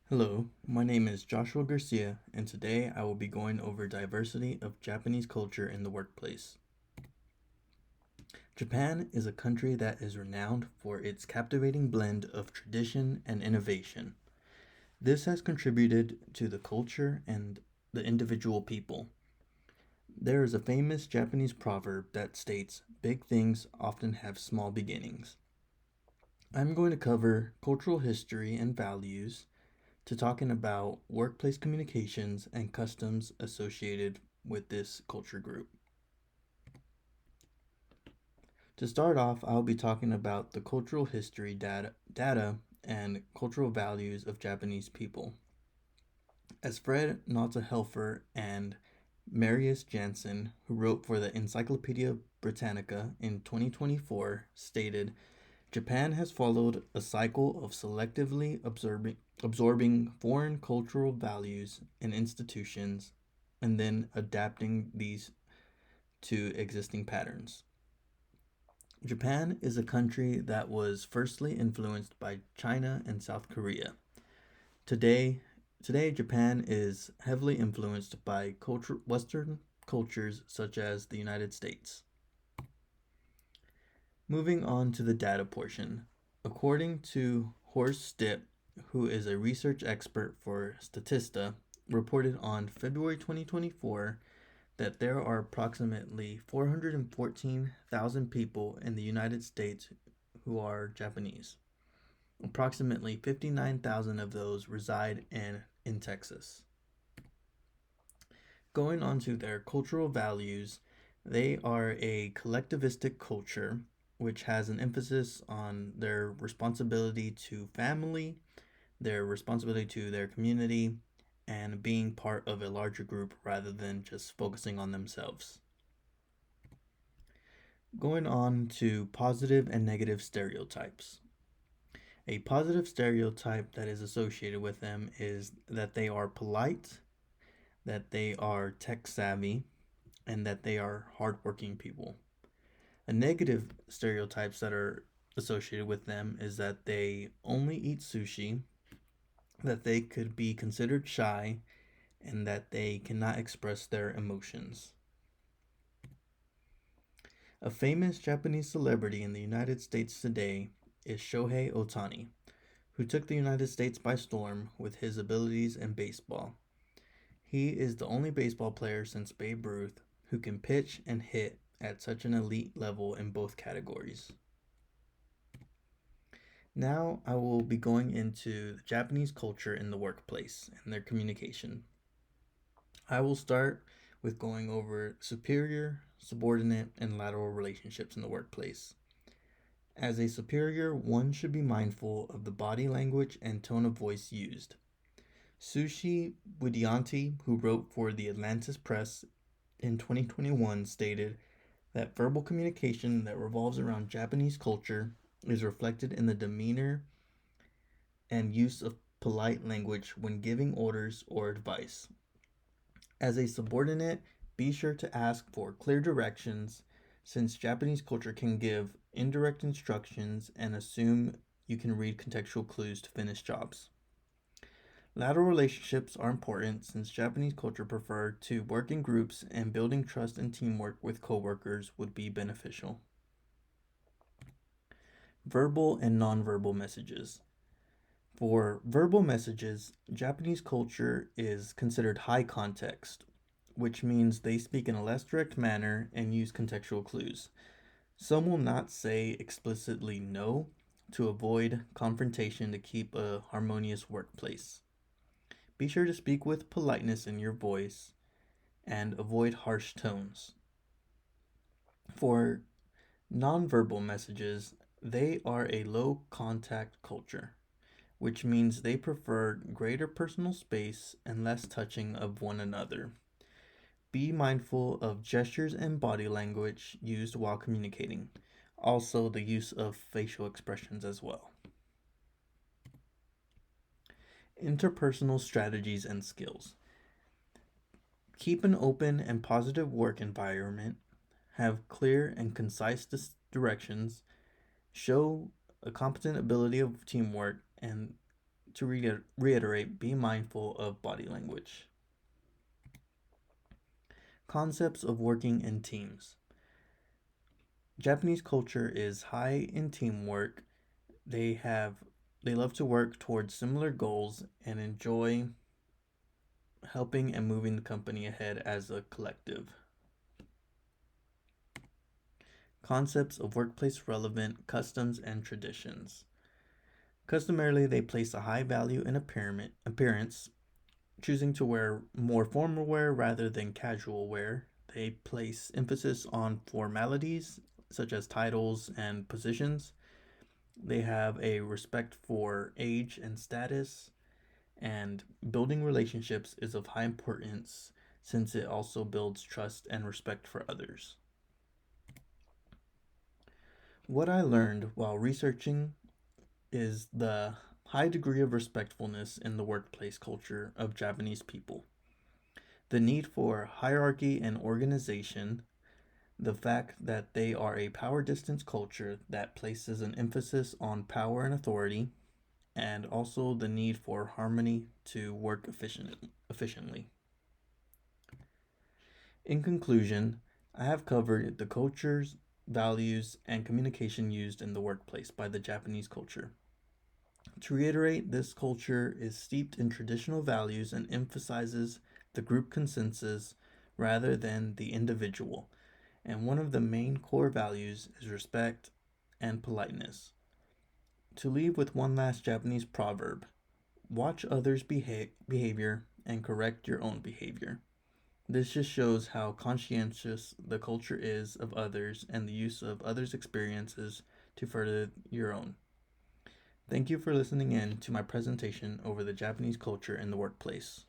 Hello, my name is Joshua Garcia, and today I will be going over diversity of Japanese culture in the workplace. Japan is a country that is renowned for its captivating blend of tradition and innovation. This has contributed to the culture and the individual people. There is a famous Japanese proverb that states, "Big things often have small beginnings." I'm going to cover cultural history and values, to talking about workplace communications and customs associated with this culture group. To start off, I'll be talking about the cultural history data and cultural values of Japanese people. As Fred Helfer and Marius Jansen, who wrote for the Encyclopedia Britannica in 2024, stated, Japan has followed a cycle of selectively absorbing foreign cultural values and institutions and then adapting these to existing patterns. Japan is a country that was firstly influenced by China and South Korea. Today, today Japan is heavily influenced by Western cultures such as the United States. Moving on to the data portion. According to Horst Stipp, who is a research expert for Statista, reported on February 2024 that there are approximately 414,000 people in the United States who are Japanese. Approximately 59,000 of those reside in Texas. Going on to their cultural values, they are a collectivistic culture which has an emphasis on their responsibility to family, their responsibility to their community, and being part of a larger group rather than just focusing on themselves. Going on to positive and negative stereotypes. A positive stereotype that is associated with them is that they are polite, that they are tech savvy, and that they are hardworking people. A negative stereotypes that are associated with them is that they only eat sushi, that they could be considered shy, and that they cannot express their emotions. A famous Japanese celebrity in the United States today is Shohei Ohtani, who took the United States by storm with his abilities in baseball. He is the only baseball player since Babe Ruth who can pitch and hit at such an elite level in both categories. Now I will be going into the Japanese culture in the workplace and their communication. I will start with going over superior, subordinate, and lateral relationships in the workplace. As a superior, one should be mindful of the body language and tone of voice used. Sushi Widianti, who wrote for the Atlantis Press in 2021, stated that verbal communication that revolves around Japanese culture is reflected in the demeanor and use of polite language when giving orders or advice. As a subordinate, be sure to ask for clear directions since Japanese culture can give indirect instructions and assume you can read contextual clues to finish jobs. Lateral relationships are important since Japanese culture prefer to work in groups and building trust and teamwork with coworkers would be beneficial. Verbal and nonverbal messages. For verbal messages, Japanese culture is considered high context, which means they speak in a less direct manner and use contextual clues. Some will not say explicitly no to avoid confrontation to keep a harmonious workplace. Be sure to speak with politeness in your voice and avoid harsh tones. For nonverbal messages, they are a low contact culture, which means they prefer greater personal space and less touching of one another. Be mindful of gestures and body language used while communicating. Also, the use of facial expressions as well. Interpersonal strategies and skills. Keep an open and positive work environment. Have clear and concise directions. Show a competent ability of teamwork and to reiterate, be mindful of body language. Concepts of working in teams. Japanese culture is high in teamwork. They have they love to work towards similar goals and enjoy helping and moving the company ahead as a collective. Concepts of workplace relevant customs and traditions. Customarily, they place a high value in appearance, choosing to wear more formal wear rather than casual wear. They place emphasis on formalities such as titles and positions. They have a respect for age and status, and building relationships is of high importance since it also builds trust and respect for others. What I learned while researching is the high degree of respectfulness in the workplace culture of Japanese people, the need for hierarchy and organization, the fact that they are a power distance culture that places an emphasis on power and authority, and also the need for harmony to work efficiently. In conclusion, I have covered the cultures, values, and communication used in the workplace by the Japanese culture. To reiterate, this culture is steeped in traditional values and emphasizes the group consensus rather than the individual. And one of the main core values is respect and politeness. To leave with one last Japanese proverb, watch others' behavior and correct your own behavior. This just shows how conscientious the culture is of others and the use of others' experiences to further your own. Thank you for listening in to my presentation over the Japanese culture in the workplace.